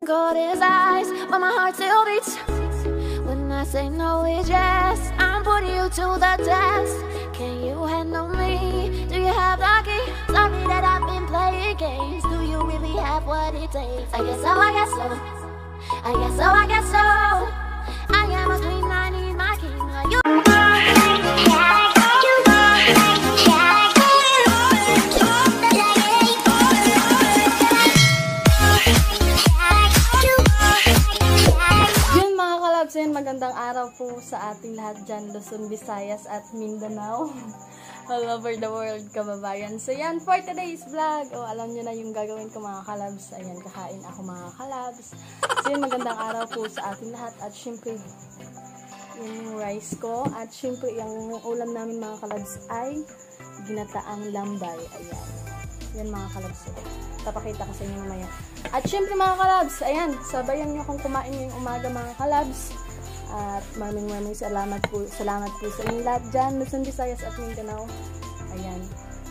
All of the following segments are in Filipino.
Got his eyes, but my heart still beats. When I say no, it's yes. I'm putting you to the test. Can you handle me? Do you have the key? Sorry that I've been playing games. Do you really have what it takes? I guess so, I guess so. I guess so, I guess so. I am a queen, I need my king. Are you? Magandang araw po sa ating lahat dyan, Luzon, Visayas at Mindanao. All over the world, kababayan. So yan, for today's vlog, alam nyo na yung gagawin ko mga kalabs. Ayan, kakain ako mga kalabs. So yan, magandang araw po sa ating lahat. At syempre, yung rice ko. At syempre, yung ulam namin mga kalabs ay ginataang lambay. Ayan. Yan mga kalabs. Papakita ko sa inyo mamaya. At syempre mga kalabs, ayan, sabayan nyo kung kumain ngayong umaga mga kalabs. At maraming salamat po sa inyong lahat dyan, Luzon, Visayas at Mindanao. Ayan,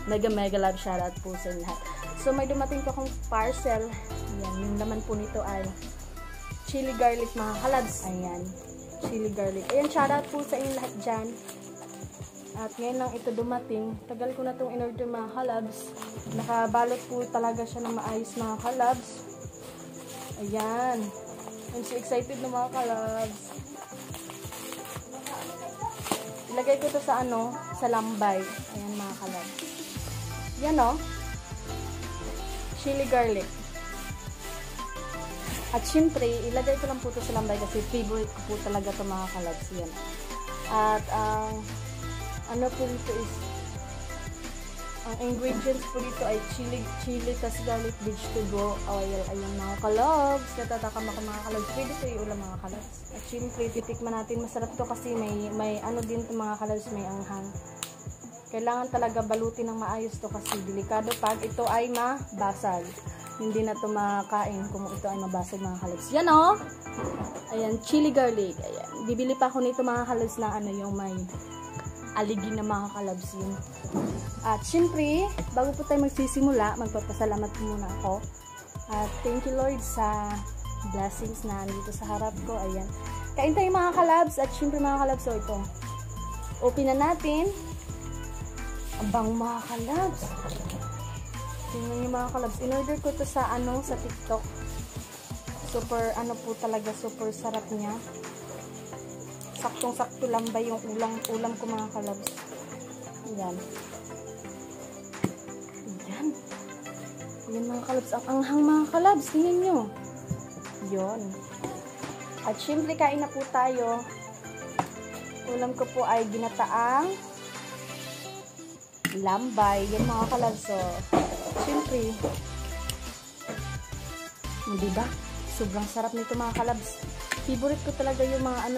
mega love shoutout po sa inyong lahat. So may dumating po akong parcel. Ayan, yung laman po nito ay chili garlic mga kalabs. Ayan, chili garlic. Ayan, shoutout po sa inyong lahat dyan. At ngayon lang ito dumating. Tagal ko na itong in-order mga kalabs. Nakabalot po talaga siya ng maayos mga kalabs. Ayan, I'm so excited na mga kalabs. Ilagay ko to sa sa lambay. Ayan mga kalab. Yan chili garlic. At syempre, ilagay ko lang po to sa lambay kasi favorite ko po talaga to mga kalabs. Yan. At ang po dito is ang ingredients po dito ay chili tas garlic, vegetable oil. Ayan mga kalabs. Natatakam ako mga kalabs. Pwede ito yung ulam mga kalabs. At syempre, titikman natin. Masarap to kasi may din to mga kalabs, may anghang. Kailangan talaga balutin ng maayos to kasi delikado pag ito ay mabasag. Hindi na to makakain kung ito ay mabasag mga kalabs. Yan Ayan, chili garlic. Ayan. Bibili pa ako nito mga kalabs na yung may aligi na mga kalabs yun. At syempre, bago po tayo magsisimula, magpapasalamat po muna ako. At thank you Lord sa blessings na nandito sa harap ko. Ayan. Kain tayo mga kalabs. At syempre mga kalabs, so ito. Open na natin. Abang mga kalabs. Tingnan nyo mga kalabs. In-order ko to sa sa TikTok. Super, po talaga, super sarap niya. Saktong-sakto lang ba yung ulam ko mga kalabs. Ayan. Ayan. Ayan mga kalabs. Ang anghang mga kalabs. Tingnan nyo. Yun. At syempre kain na po tayo. Ulam ko po ay ginataang lambay. Yan mga kalabs. So, syempre. Diba? Sobrang sarap nito mga kalabs. Favorite ko talaga yung mga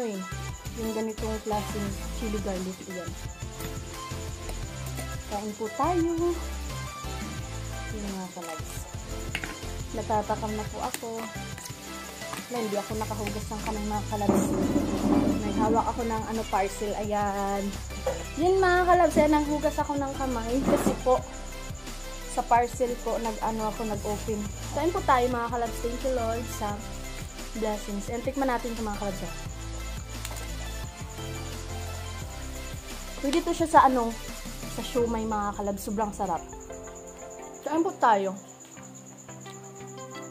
yung ganitong klaseng chili garlic. Yan. Kain po tayo. Yung mga kalabs. Natatakam na po ako. Hindi ako nakahugas ng kamay mga kalabs. May hawak ako ng parcel. Ayan. Yan mga kalabs. Ayan, nanghugas ako ng kamay. Kasi po, sa parcel ko, nag-open. Kain po tayo mga kalabs. Thank you Lord sa blessings. And tikman natin ito mga kalabs. Pwede to siya sa sa siomay mga kalabs. Sobrang sarap. Kain po tayo.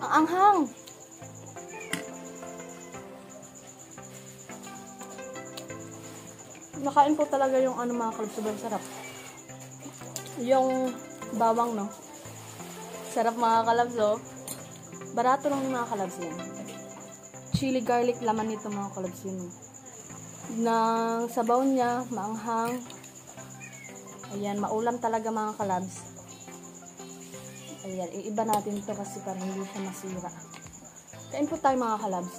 Ang anghang. Nakain po talaga yung mga kalabs. Sobrang sarap. Yung bawang sarap mga kalabs Barato lang yung mga kalabs yan. Chili garlic laman nito mga kalabs yun. Ng sabaw niya, maanghang. Ayan, maulam talaga mga kalabs. Ayan, iiba natin ito kasi para hindi siya masira. Kain po tayo mga kalabs.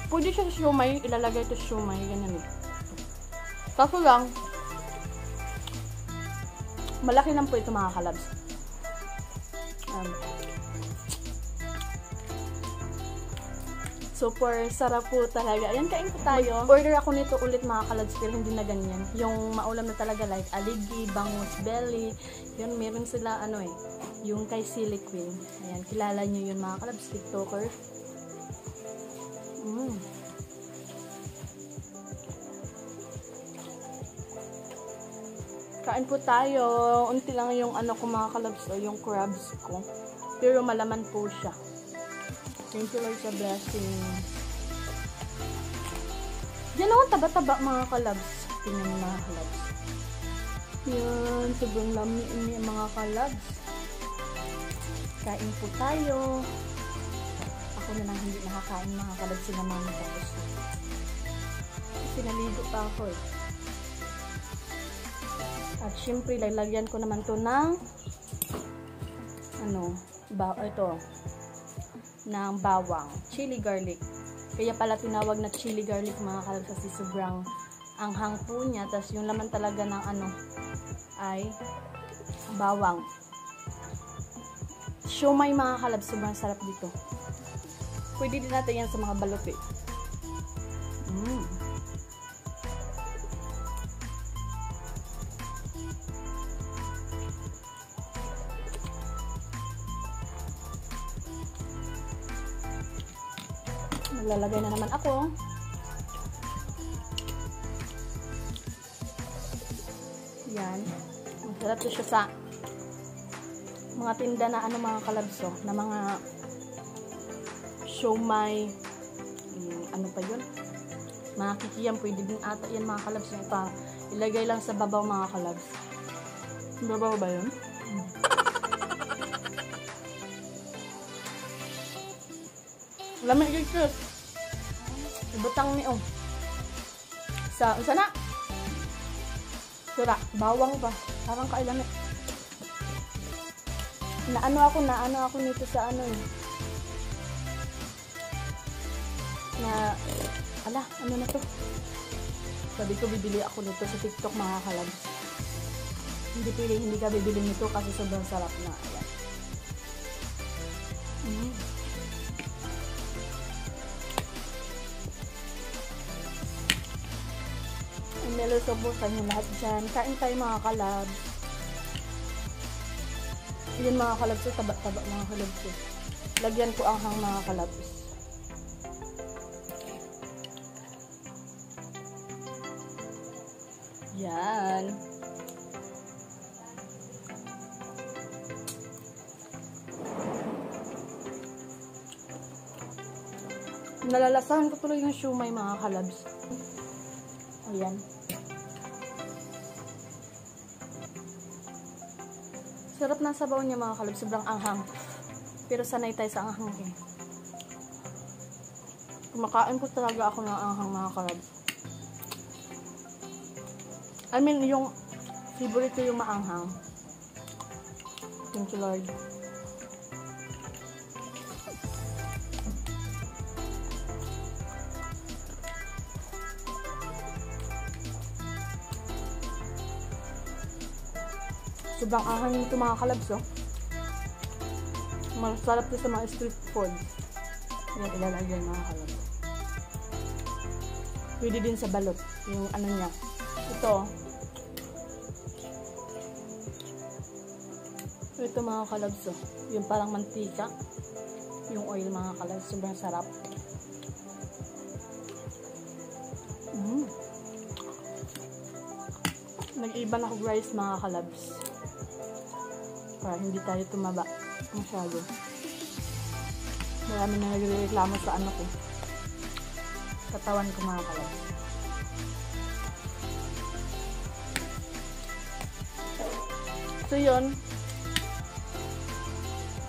Pwede siya sa siomay, ilalagay ito sa siomay, ganyan Kaso lang, malaki lang po ito mga kalabs. Super sarap po talaga. Ayan, kain po tayo. Order ako nito ulit mga kalabs, pero hindi na ganyan. Yung maulam na talaga like aligi, bangus, belly. Yun, meron sila Yung kay Silly Queen. Ayan, kilala nyo yun mga kalabs, TikToker. Kain po tayo. Unti lang yung ano ko mga kalabs, o yung crabs ko. Pero malaman po siya. Thank you Lord sa blessing. Yan ako taba-taba mga kalabs. Tingnan mo mga kalabs. Yan, sobrang lami ini mga kalabs. Kain po tayo. Ako na lang hindi nakakain mga kalabs, sila mami tapos. Sinaligo pa ako eh. At syempre, lalagyan ko naman to ng ng bawang, chili garlic. Kaya pala tinawag na chili garlic mga kalabs kasi sobrang anghang po niya. Tapos yung laman talaga ng ay bawang. Siomai mga kalabs, sobrang sarap dito. Pwede din natin yan sa mga balot eh. Maglalagay na naman ako. Yan. Masarap to siya sa mga tinda na mga kalabso, na mga siomai, ano pa yun? Mga kikiyam, pwede din ata yan mga kalabso. Ito, ilagay lang sa babaw mga kalabs. Babaw ba yun? Lamig dito. Ibutang ni sana? Sura, bawang ba? Parang kailangan. Naano ako nito sa ano na to? Sabi ko bibili ako nito sa TikTok mga kalabs. Hindi ka bibili nito kasi sobrang sarap na. Ayan. Nilusubukan nyo lahat dyan. Kain tayo mga kalabs. Yun mga kalabs, taba-taba mga kalabs. Lagyan ko ang mga kalabs. Yan. Nalalasahan ko tuloy yung siomai mga kalabs. Ayan. Sarap ng sabaw niya mga kalabs, sobrang anghang. Pero sanay tayo sa anghang eh. Kumakain po talaga ako ng anghang mga kalabs. I mean, yung favorite ko yung maanghang. Thank you Lord. Sobrang anghang nito mga kalabs, oh. Masarap to sa mga street food. Yan, ilalagyan mga kalabs. Pwede din sa balot. Yung ano niya. Ito. Ito mga kalabs, oh. Yung parang mantika. Yung oil mga kalabs. Sobrang sarap. Nag-iba na ako rice mga kalabs. Para hindi tayo tumaba masyado. Marami na nagreklamo sa ano ko. Katawan ko mga kalabs. So yun.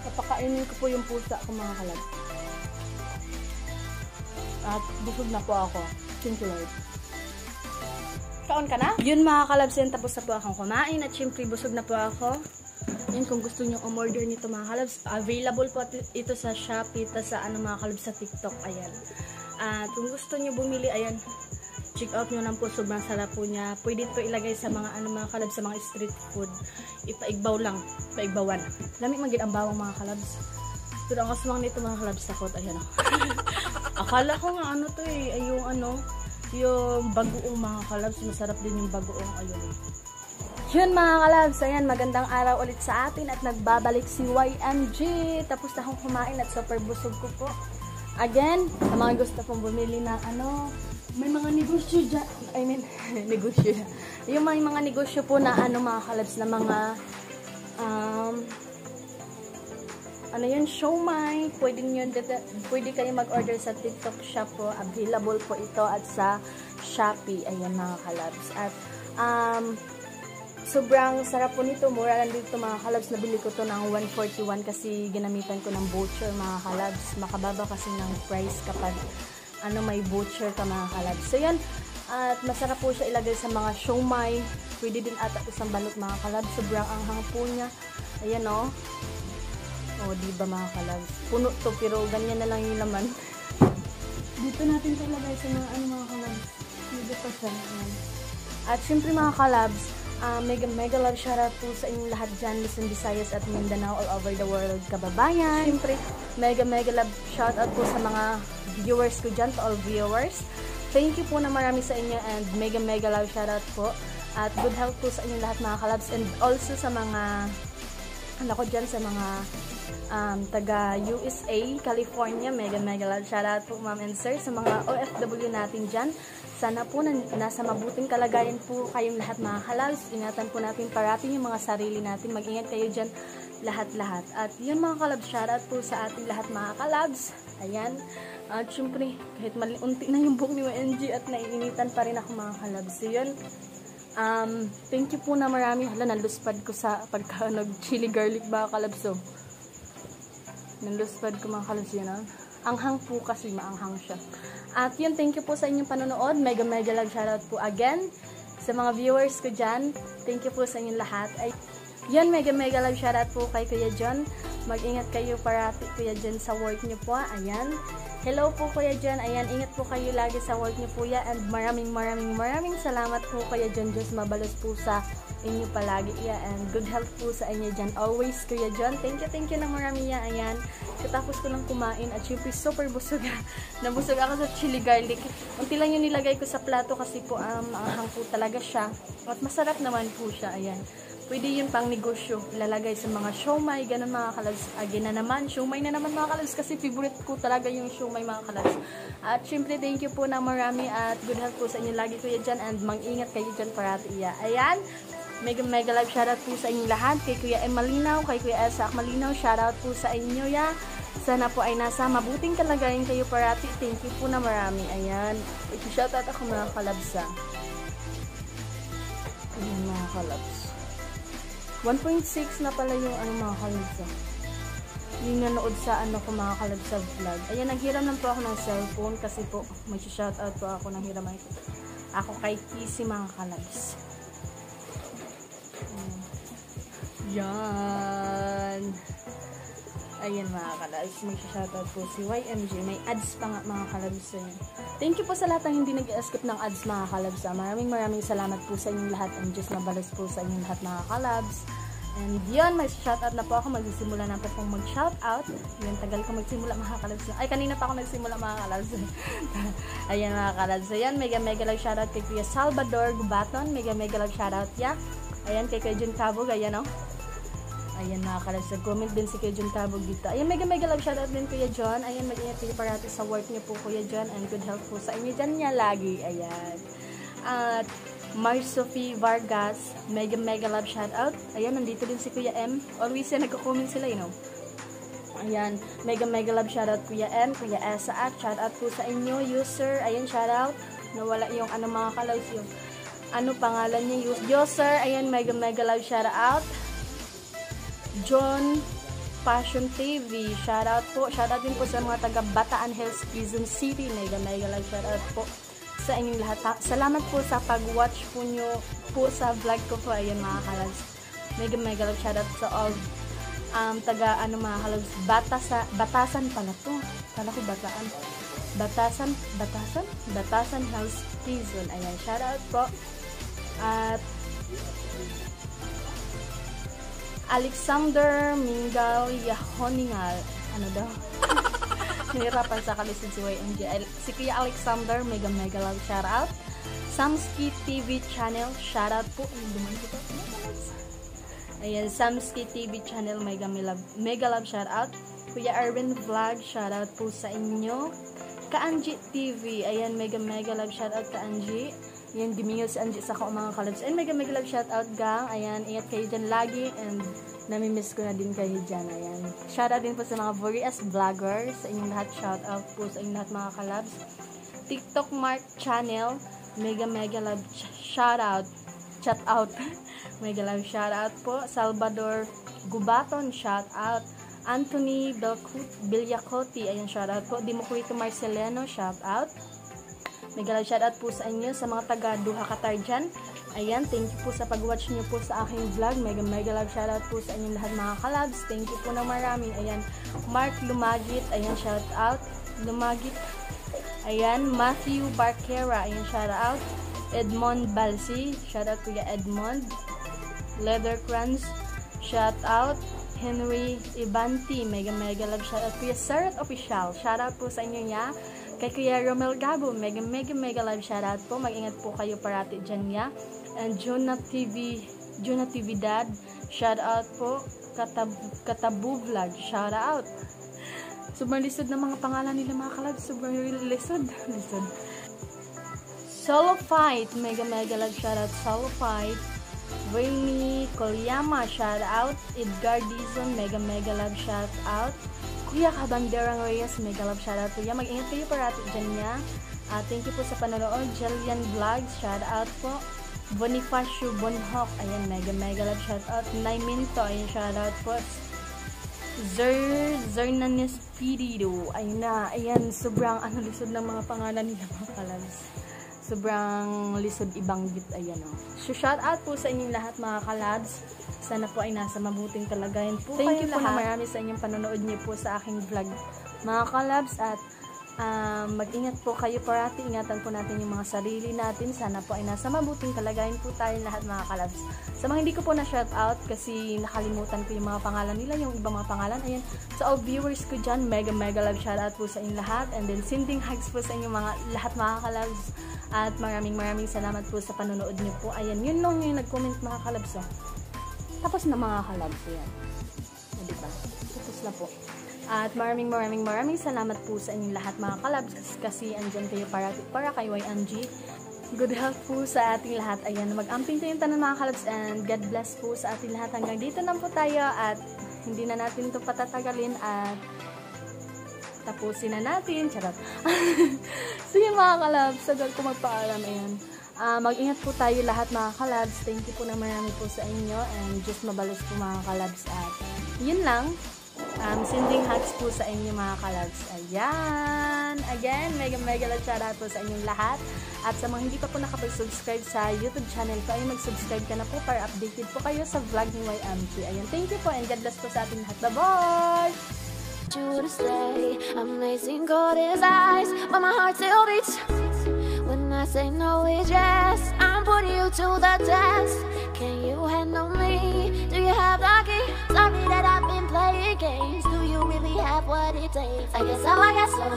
Napakainin ko po yung pusa ko mga kalabs. At busog na po ako. Thank you Lord. Kaon ka na? Yun mga kalabs, yan tapos na po akong kumain. At syempre busog na po ako. Yan, kung gusto nyo umorder nito mga kalabs, available po ito sa Shopee, sa mga kalabs sa TikTok, ayan. At kung gusto nyo bumili, ayan, check out nyo lang po, sobrang sarap po niya. Pwede ito ilagay sa mga mga kalabs, sa mga street food. Ipaigbaw lang, paigbawan. Lamig magiging ang bawang mga kalabs. Pero ang kasmang nito mga kalabs, takot, ayan o. Akala ko nga ano to eh, yung bagoong mga kalabs, masarap din yung bagoong, ayun. Yun mga kalabs, ayan, magandang araw ulit sa atin at nagbabalik si YMG. Tapos na akong kumain at super busog ko po. Again, sa mga gusto pong bumili ng may mga negosyo dyan. I mean, negosyo. Yung may mga negosyo po na mga kalabs na mga siomai. Pwede kayo mag-order sa TikTok shop po. Available po ito at sa Shopee. Ayan mga kalabs. At sobrang sarap po nito. Mura lang dito mga kalabs. Nabili ko to ng 141 kasi ginamitan ko ng voucher mga kalabs. Makababa kasi ng price kapag may voucher ka mga kalabs. So yan. At masarap po siya ilagay sa mga siomai. Pwede din ata isang balot mga kalabs. Sobrang anghang po niya. Ayan o. Diba mga kalabs. Puno to pero ganyan na lang yung laman. Dito natin ito ilagay sa mga kalabs. Dito pa siya. Ayan. At syempre mga kalabs, mega love shoutout po sa inyong lahat dyan, Luzon, Visayas at Mindanao, all over the world, kababayan. Syempre, mega love shoutout po sa mga viewers ko dyan, to all viewers. Thank you po na marami sa inyo and mega love shoutout po. At good health po sa inyong lahat mga kalabs and also sa mga ko dyan, sa mga taga USA, California, mega love shoutout po ma'am and sir, sa mga OFW natin dyan. Sana po nasa mabuting kalagayan po kayong lahat mga kalabs. Ingatan po natin parati yung mga sarili natin. Mag-ingat kayo dyan lahat-lahat. At yun mga kalabs, shoutout po sa ating lahat mga kalabs. Ayan. At syempre, kahit unti na yung book ni YMG at naiinitan pa rin ako mga kalabs. So yun. Thank you po na marami. Hala, naluspad ko sa pagka nag-chili garlic mga kalabs. So, naluspad ko mga kalabs yun. Anghang po kasi, maanghang siya. At yun, thank you po sa inyong panonood. Mega love shoutout po again sa mga viewers ko dyan. Thank you po sa inyong lahat. Yun, mega love shoutout po kay Kuya John. Mag-ingat kayo parati Kuya John sa work niyo po. Ayan. Hello po Kuya John. Ayan, ingat po kayo lagi sa work niyo po ya. And maraming salamat po Kuya John. Diyos mabalos po sa inyo palagi ya. And good health po sa inyo dyan. Always Kuya John. Thank you na marami ya. Ayan. Katapos ko lang kumain at syempre super busog. Nabusog ako sa chili garlic. Unti lang yung nilagay ko sa plato kasi po maanghang po talaga siya. At masarap naman po siya. Ayan. Pwede yun pang negosyo. Ilalagay sa mga siomai. Ganun mga kalabs. Again na naman. Siomai na naman mga kalabs. Kasi favorite ko talaga yung siomai mga kalabs. At syempre thank you po na marami. At good health po sa inyo lagi Kuya dyan. And mag-ingat kayo dyan parati iya. Ayan. Mega love shoutout po sa inyong lahat. Kay Kuya M. Malinaw. Kay Kuya Elsa Malinaw. Shoutout po sa inyo ya. Sana po ay nasa mabuting kalagayan kayo parati. Thank you po na marami. Ayan. I-shoutout ako mga kalabs. Ayan mga kalabs. 1.6 na pala yung mga kalabs. Yung nanood sa ko mga kalabs sa vlog. Ayan, naghiram lang po ako ng cellphone kasi po mag-shoutout po ako ng hiramay ko. Ako kay Kissy mga kalabs. Yan. Ayan mga kalabs. Mag-shoutout po si YMG. May ads pa nga mga kalabs. Thank you po sa lahat ng hindi nag-skip ng ads mga kalabs. Maraming salamat po sa inyong lahat. And just mabalas po sa inyong lahat mga kalabs. And yun, may shoutout na po ako. Magsisimula na po akong mag-shoutout. Yun, tagal ko magsimula mga kalabs. Ay, kanina pa ako nagsimula mga kalabs. Ayan mga kalabs. Ayan, mega love shoutout kay Kuya Salvador Gubaton. Mega love shoutout ya. Ayan, kay Kuya Jun Cabog. Ayan o. Ayan mga kalabs. Comment din si Kuya John Cabog dito. Ayan, mega love shoutout din Kuya John. Ayan, mag-ingat kayo parati sa work niyo po Kuya John. And good health po sa inyo dyan niya lagi. Ayan. At Sophie Vargas, mega love shoutout. Ayan, nandito din si Kuya M. Always yan, nagko-comment sila, you know. Ayan, mega love shoutout Kuya M, Kuya Esa at shoutout po sa inyo, user. Ayan, shoutout. Nawala yung mga kalabs yung pangalan niya, user. Ayan, mega love shoutout. John Passion TV, shoutout po. Shoutout din po sa mga taga Bataan Hills, Quezon City. Mega love shoutout po sa inyong lahat. Salamat po sa pag-watch po nyo po sa vlog ko po. Ayan mga kalabs. Mega love shoutout sa all taga mga kalabs. Batasan pala to. Kala ko Bataan. Batasan Hills, Quezon. Ayan, shoutout po. At Alexander Mingal Yahoningal. Ano daw? Nahirapan sa kalisin si YMG. Si Kuya Alexander, mega love shoutout. Samski TV channel, shoutout po. Ay, duman ko to. Ayan, Samski TV channel, mega love shout out. Kuya Arvin Vlog, shout out po sa inyo. Ka-Angie TV, ayan, mega love shout out Ka-Angie. Ayan, gimingaw si Angie sa mga kalabs. And mega love shout out gang. Ayan, ingat kayo dyan lagi. And namimiss ko na din kayo dyan. Ayan. Shout out din po sa mga Vorias vloggers. Sa inyong lahat, shout out po sa inyong lahat mga kalabs. TikTok Mark channel, mega love shout out. Chat out. Mega love shout out po. Salvador Gubaton, shout out. Anthony Billacotti, ayan, shout out po. Democrito Marceleno, shout out. Mega love shout out po sa inyo sa mga taga Duha Qatar dyan. Ayan, thank you po sa pag-watch nyo po sa aking vlog. Mega love shout out po sa inyong lahat mga kalabs. Thank you po na marami. Ayan, Mark Lumagit, ayan, shout out. Lumagit. Ayan, Matthew Barquera, ayan, shout out. Edmond Balsi, shout out Kuya Edmond. Leathercrans, shout out. Henry Ibanti, mega love shout out. Kuya Sarat Official, shout out po sa inyo niya. Kay Kuya Romel Gabo, mega love shout out po. Mag-ingat po kayo parati dyan niya. And Jonah TV Dad, shout out po. Katabu Vlog, shout out. Sobrang lisod na mga pangalan nila mga kalab. Sobrang lisod. Solo Fight, mega love shout out. Solo Fight. Rainy Kolyama, shout out. Edgar Dizon, mega love shout out. Kuya Kabanderang Reyes, mega love shout out. Kuya, mag-ingat kayo parati dyan niya. Thank you po sa panonood. Jillian Vlogs, shout out po. Bonifacio Bonhok, ayan, mega love shout out. Naiminto, ayan, shout out po. Zernanis Pirido, ayun na, ayan, sobrang lisod ng mga pangalan nila mga kalabs. Sobrang lisod ibanggit, ayan o. So, shout out po sa inyong lahat mga kalabs. Sana po ay nasa mabuting kalagayan po. Thank you po na marami sa inyong panonood niyo po sa aking vlog mga kalabs. At mag-ingat po kayo parati. Ingatan po natin yung mga sarili natin. Sana po ay nasa mabuting kalagayan po tayo lahat mga kalabs. Sa mga hindi ko po na shout out kasi nakalimutan ko yung mga pangalan nila, yung ibang mga pangalan. Ayan, sa all viewers ko dyan, mega love shout out po sa inyong lahat. And then sending hugs po sa inyong lahat mga kalabs. At maraming salamat po sa panonood niyo po. Ayan, yun lang yung nag-comment mga kalabs. Tapos na mga kalabs yan. Diba? Tapos na po. At maraming salamat po sa inyong lahat mga kalabs kasi andyan kayo para kay Angie. Good health po sa ating lahat. Ayan, mag-amping tayo yung tanan mga kalabs and God bless po sa ating lahat. Hanggang dito na po tayo at hindi na natin ito patatagalin at tapusin na natin. Charot. So yun mga kalabs, sagal ko magpaalam. Ayan. Mag-ingat po tayo lahat mga kalabs. Thank you po na marami po sa inyo and just mabalos po mga kalabs. At yun lang. Sending hugs po sa inyo mga kalabs. Ayan. Again, mega love shout out po sa inyong lahat. At sa mga hindi pa po nakapag-subscribe sa YouTube channel ko, ay mag-subscribe ka na po para updated po kayo sa vlog ni YMT. Ayan. Thank you po and God bless po sa ating lahat. Bye-bye! You to stay, amazing cold as ice, but my heart still beats. When I say no, it's yes. I'm putting you to the test. Can you handle me? Do you have the key? Sorry that I've been playing games. Do you really have what it takes? I guess so. I guess so.